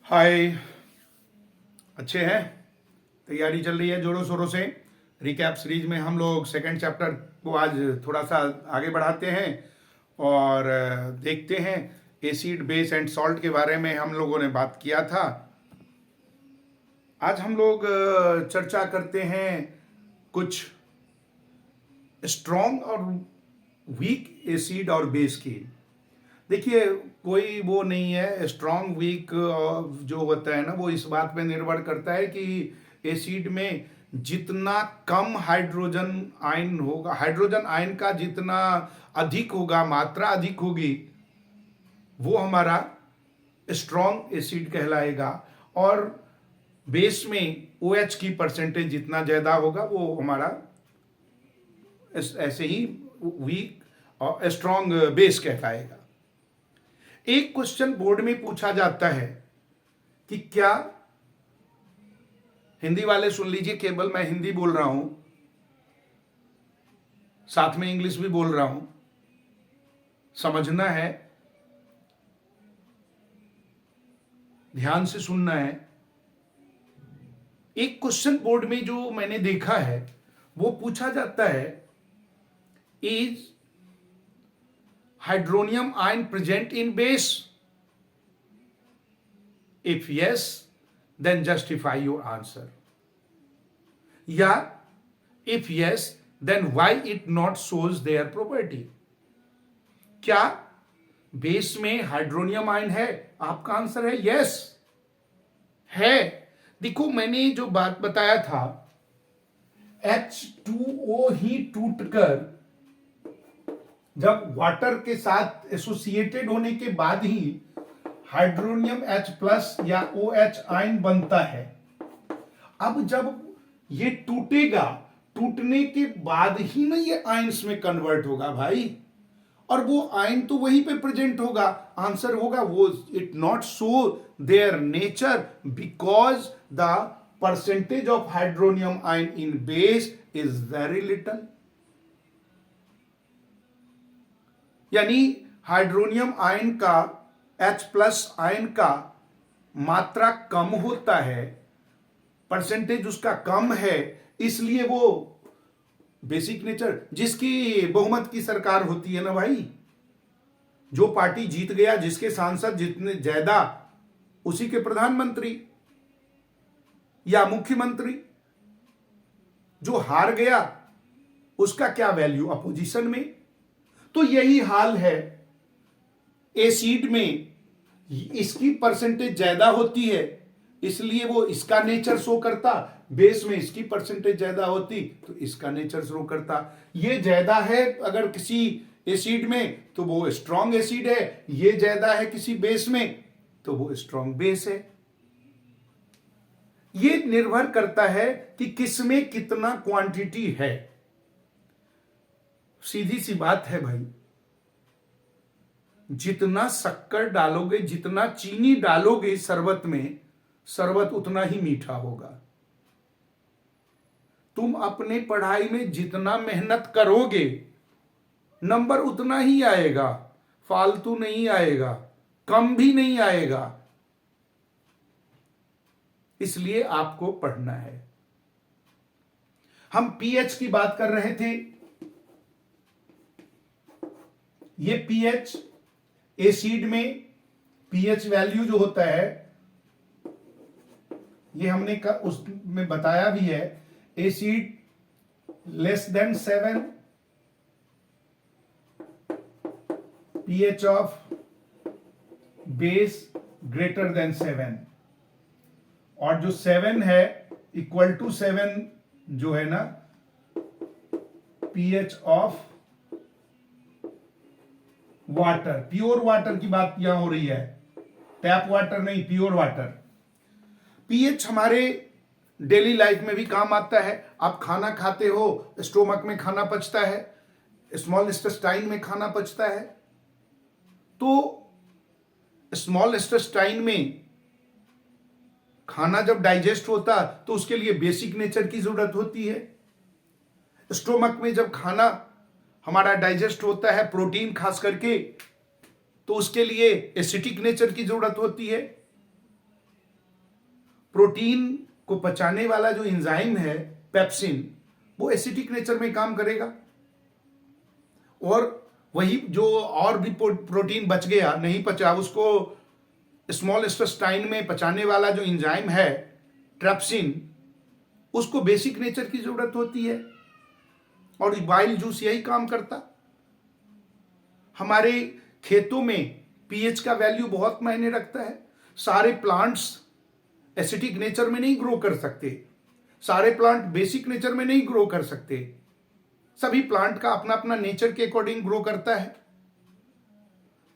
हाय। अच्छे हैं। तैयारी चल रही है जोरों शोरों से। रिकैप सीरीज में हम लोग सेकंड चैप्टर को आज थोड़ा सा आगे बढ़ाते हैं और देखते हैं एसिड बेस एंड सॉल्ट के बारे में हम लोगों ने बात किया था। आज हम लोग चर्चा करते हैं कुछ स्ट्रॉन्ग और वीक एसिड और बेस की। देखिए, कोई वो नहीं है स्ट्रॉन्ग वीक जो होता है ना, वो इस बात पे निर्भर करता है कि एसिड में जितना कम हाइड्रोजन आयन होगा, हाइड्रोजन आयन का जितना अधिक होगा, मात्रा अधिक होगी, वो हमारा स्ट्रॉन्ग एसिड कहलाएगा। और बेस में OH की परसेंटेज जितना ज़्यादा होगा वो हमारा ऐसे ही वीक और स्ट्रॉन्ग बेस कहलाएगा। एक क्वेश्चन बोर्ड में पूछा जाता है कि क्या, हिंदी वाले सुन लीजिए, केवल मैं हिंदी बोल रहा हूं, साथ में इंग्लिश भी बोल रहा हूं, समझना है, ध्यान से सुनना है। एक क्वेश्चन बोर्ड में जो मैंने देखा है वो पूछा जाता है, is hydronium ion present in base? If yes, then justify your answer. या if yes, then why it not shows their property? क्या बेस में हाइड्रोनियम आयन है? आपका आंसर है यस है। देखो, मैंने जो बात बताया था, H2O ही टूटकर जब वाटर के साथ एसोसिएटेड होने के बाद ही हाइड्रोनियम H+ या OH आयन बनता है। अब जब ये टूटेगा, टूटने के बाद ही ना ये आयन्स में कन्वर्ट होगा भाई, और वो आयन तो वहीं पे प्रेजेंट होगा। आंसर होगा वो, it not show their nature because the percentage of hydronium ion in base is very little. यानी हाइड्रोनियम आयन का, H+ आयन का मात्रा कम होता है, परसेंटेज उसका कम है, इसलिए वो बेसिक नेचर, जिसकी बहुमत की सरकार होती है ना भाई, जो पार्टी जीत गया, जिसके सांसद जितने ज्यादा, उसी के प्रधानमंत्री या मुख्यमंत्री। जो हार गया उसका क्या वैल्यू अपोजिशन में। तो यही हाल है एसिड में, इसकी परसेंटेज ज्यादा होती है इसलिए वो इसका नेचर शो करता, बेस में इसकी परसेंटेज ज्यादा होती तो इसका नेचर शो करता। ये ज्यादा है अगर किसी एसिड में तो वो स्ट्रॉन्ग एसिड है, ये ज्यादा है किसी बेस में तो वो स्ट्रॉन्ग बेस है। ये निर्भर करता है कि किसमें कितना क्वांटिटी है। सीधी सी बात है भाई, जितना शक्कर डालोगे, जितना चीनी डालोगे शरबत में, शरबत उतना ही मीठा होगा। तुम अपने पढ़ाई में जितना मेहनत करोगे, नंबर उतना ही आएगा, फालतू नहीं आएगा, कम भी नहीं आएगा। इसलिए आपको पढ़ना है। हम पीएच की बात कर रहे थे। ये पीएच, एसिड में पीएच वैल्यू जो होता है, ये हमने उसमें बताया भी है, acid less than 7, pH of base greater than 7, और जो 7 है इक्वल टू 7 जो है ना, pH of water, pure water की बात यहां हो रही है, टैप वाटर नहीं, प्योर वाटर। पीएच हमारे डेली लाइफ में भी काम आता है। आप खाना खाते हो, स्टोमक में खाना पचता है, स्मॉल इंटेस्टाइन में खाना पचता है। तो स्मॉल इंटेस्टाइन में खाना जब डाइजेस्ट होता तो उसके लिए बेसिक नेचर की जरूरत होती है। स्टोमक में जब खाना हमारा डाइजेस्ट होता है, प्रोटीन खास करके, तो उसके लिए एसिटिक नेचर की जरूरत होती है। प्रोटीन को पचाने वाला जो एंजाइम है पेप्सिन, वो एसिटिक नेचर में काम करेगा, और वही जो और भी प्रोटीन बच गया, नहीं पचा, उसको स्मॉल इंटेस्टाइन में पचाने वाला जो एंजाइम है ट्रिप्सिन, उसको बेसिक नेचर की जरूरत होती है, और बाइल जूस यही काम करता। हमारे खेतों में पीएच का वैल्यू बहुत मायने रखता है। सारे प्लांट्स एसिटिक नेचर में नहीं ग्रो कर सकते, सारे प्लांट बेसिक नेचर में नहीं ग्रो कर सकते, सभी प्लांट का अपना अपना नेचर के अकॉर्डिंग ग्रो करता है।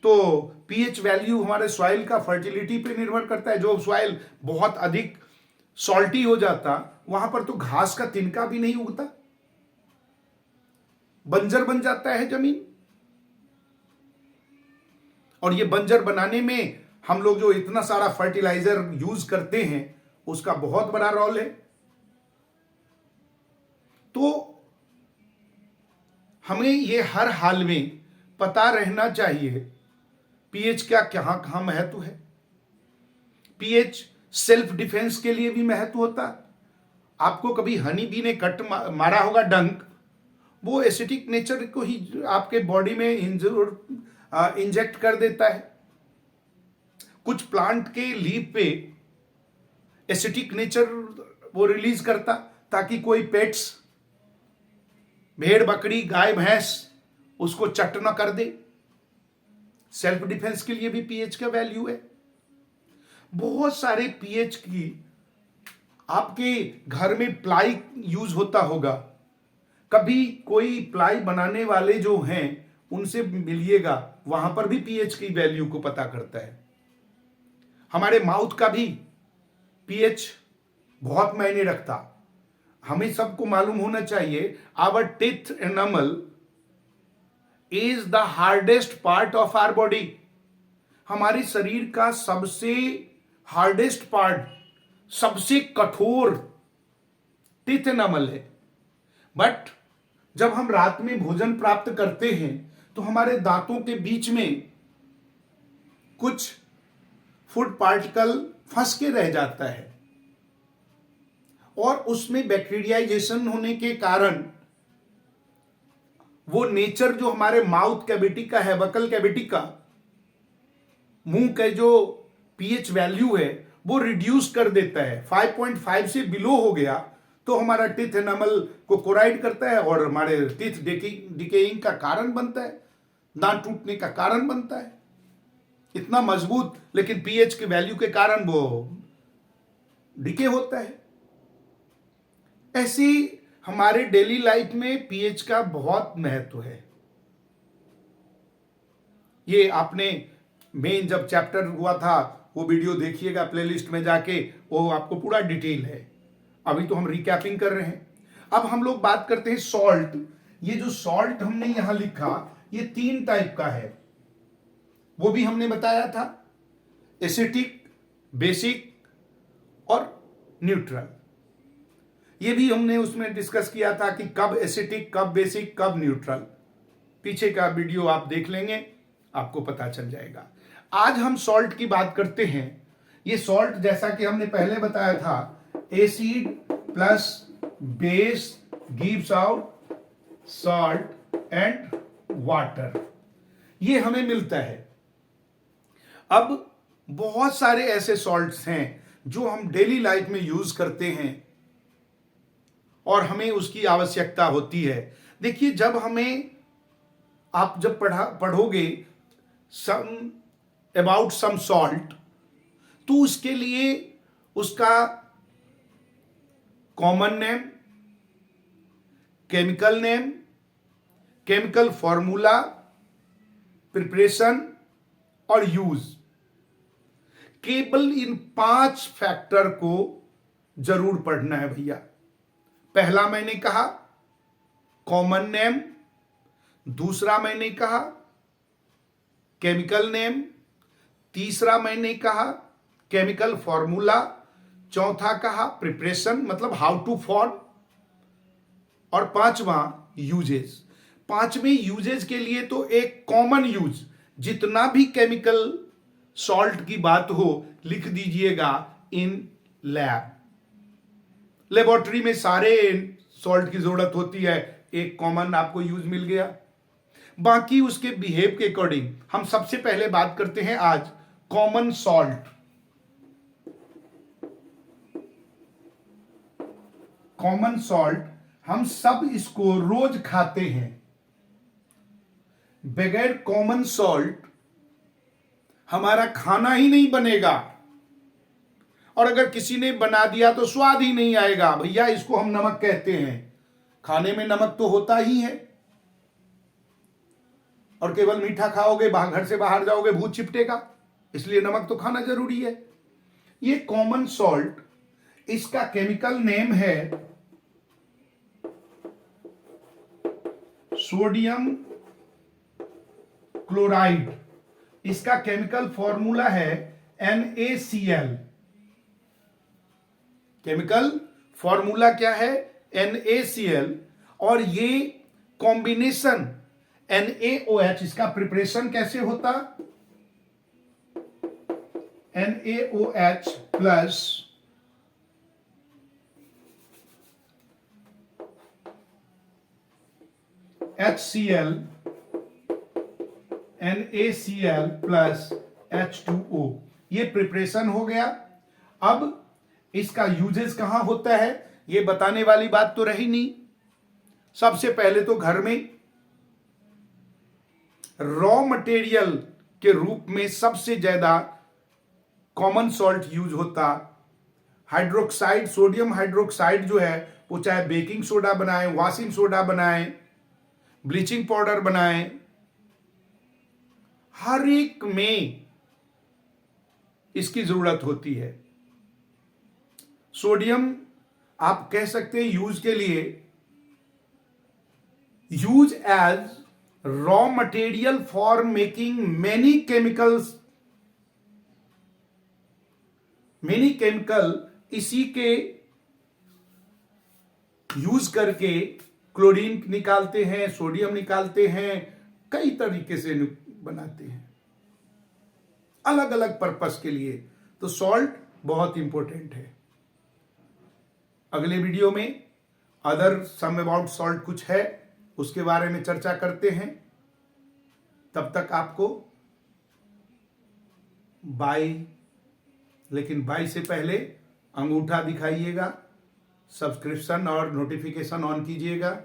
तो पीएच वैल्यू हमारे सॉइल का फर्टिलिटी पे निर्भर करता है। जो सॉइल बहुत अधिक सॉल्टी हो जाता, वहां पर तो घास का तिनका भी नहीं उगता, बंजर बन जाता है जमीन। और ये बंजर बनाने में हम लोग जो इतना सारा फर्टिलाइजर यूज करते हैं, उसका बहुत बड़ा रोल है। तो हमें ये हर हाल में पता रहना चाहिए पीएच का कहां कहां महत्व है। पीएच सेल्फ डिफेंस के लिए भी महत्व होता। आपको कभी हनी बी ने कट मारा होगा डंक, वो एसिटिक नेचर को ही आपके बॉडी में इंजेक्ट कर देता है। कुछ प्लांट के लीफ पे एसिटिक नेचर वो रिलीज करता, ताकि कोई पेट्स, भेड़ बकरी गाय भैंस, उसको चट न कर दे। सेल्फ डिफेंस के लिए भी पीएच का वैल्यू है। बहुत सारे पीएच की, आपके घर में प्लाई यूज होता होगा, कभी कोई प्लाई बनाने वाले जो हैं उनसे मिलिएगा, वहां पर भी पीएच की वैल्यू को पता करता है। हमारे माउथ का भी पीएच बहुत मायने रखता। हमें सबको मालूम होना चाहिए, our teeth enamel is the hardest part of our body. हमारे शरीर का सबसे हार्डेस्ट पार्ट, सबसे कठोर टीथ एनामल है। बट जब हम रात में भोजन प्राप्त करते हैं, तो हमारे दांतों के बीच में कुछ फूड पार्टिकल फंस के रह जाता है, और उसमें बैक्टीरियाइजेशन होने के कारण वो नेचर जो हमारे माउथ कैविटी का है, बकल कैविटी का, मुंह का जो पीएच वैल्यू है वो रिड्यूस कर देता है। 5.5 से बिलो हो गया तो हमारा टीथ एनामल को कोराइड करता है, और हमारे टीथ डिकेइंग का कारण बनता है, दांत टूटने का कारण बनता है। इतना मजबूत, लेकिन पीएच के वैल्यू के कारण वो डिके होता है। ऐसी हमारे डेली लाइफ में पीएच का बहुत महत्व है। ये आपने मेन जब चैप्टर हुआ था वो वीडियो देखिएगा प्लेलिस्ट में जाके, वो आपको पूरा डिटेल है। अभी तो हम रिकैपिंग कर रहे हैं। अब हम लोग बात करते हैं सॉल्ट। ये जो सॉल्ट हमने यहां लिखा, ये 3 टाइप का है, वो भी हमने बताया था, एसिटिक, बेसिक और न्यूट्रल। ये भी हमने उसमें डिस्कस किया था कि कब एसिटिक, कब बेसिक, कब न्यूट्रल। पीछे का वीडियो आप देख लेंगे, आपको पता चल जाएगा। आज हम सॉल्ट की बात करते हैं। ये सॉल्ट, जैसा कि हमने पहले बताया था, acid plus base gives out salt and water, ये हमें मिलता है। अब बहुत सारे ऐसे सॉल्ट्स हैं जो हम डेली लाइफ में यूज करते हैं और हमें उसकी आवश्यकता होती है। देखिए, जब हमें, आप जब पढ़ोगे सम अबाउट सम सॉल्ट, तो उसके लिए उसका common name, chemical name, chemical formula, preparation और यूज, केवल इन 5 फैक्टर को जरूर पढ़ना है भैया। पहला मैंने कहा कॉमन नेम, दूसरा मैंने कहा केमिकल नेम, तीसरा मैंने कहा केमिकल फॉर्मूला, चौथा कहा प्रिपरेशन मतलब हाउ टू फॉर्म, और पांचवा यूजेस। 5वें यूजेस के लिए तो एक कॉमन यूज, जितना भी केमिकल सॉल्ट की बात हो लिख दीजिएगा इन लैब। लेबोरेटरी में सारे सॉल्ट की जरूरत होती है, एक कॉमन आपको यूज मिल गया। बाकी उसके बिहेव के अकॉर्डिंग हम सबसे पहले बात करते हैं आज कॉमन सॉल्ट। कॉमन सॉल्ट हम सब इसको रोज खाते हैं। बगैर कॉमन सॉल्ट हमारा खाना ही नहीं बनेगा, और अगर किसी ने बना दिया तो स्वाद ही नहीं आएगा। भैया इसको हम नमक कहते हैं, खाने में नमक तो होता ही है, और केवल मीठा खाओगे घर से बाहर जाओगे भूत चिपटेगा, इसलिए नमक तो खाना जरूरी है। ये कॉमन सॉल्ट, इसका केमिकल नेम है सोडियम क्लोराइड। इसका केमिकल फॉर्मूला है NaCl। केमिकल फॉर्मूला क्या है? NaCl। और ये कॉम्बिनेशन NaOH, इसका प्रिपरेशन कैसे होता? NaOH plus HCl, NaCl plus H2O, ये प्रिपरेशन हो गया। अब इसका यूजेस कहां होता है ये बताने वाली बात तो रही नहीं। सबसे पहले तो घर में रॉ मटेरियल के रूप में सबसे ज्यादा कॉमन सॉल्ट यूज होता हाइड्रोक्साइड, सोडियम हाइड्रोक्साइड जो है वो चाहे बेकिंग सोडा बनाए, वॉशिंग सोडा बनाए, ब्लीचिंग पाउडर बनाए, हर एक में इसकी जरूरत होती है। सोडियम आप कह सकते हैं यूज के लिए, use as raw material for making many chemicals. Many chemical इसी के यूज करके क्लोरीन निकालते हैं, सोडियम निकालते हैं, कई तरीके से बनाते हैं अलग अलग पर्पस के लिए। तो सॉल्ट बहुत इंपॉर्टेंट है। अगले वीडियो में अदर सम अबाउट सॉल्ट कुछ है उसके बारे में चर्चा करते हैं। तब तक आपको बाय, लेकिन बाय से पहले अंगूठा दिखाइएगा, सब्सक्रिप्शन और नोटिफिकेशन ऑन कीजिएगा।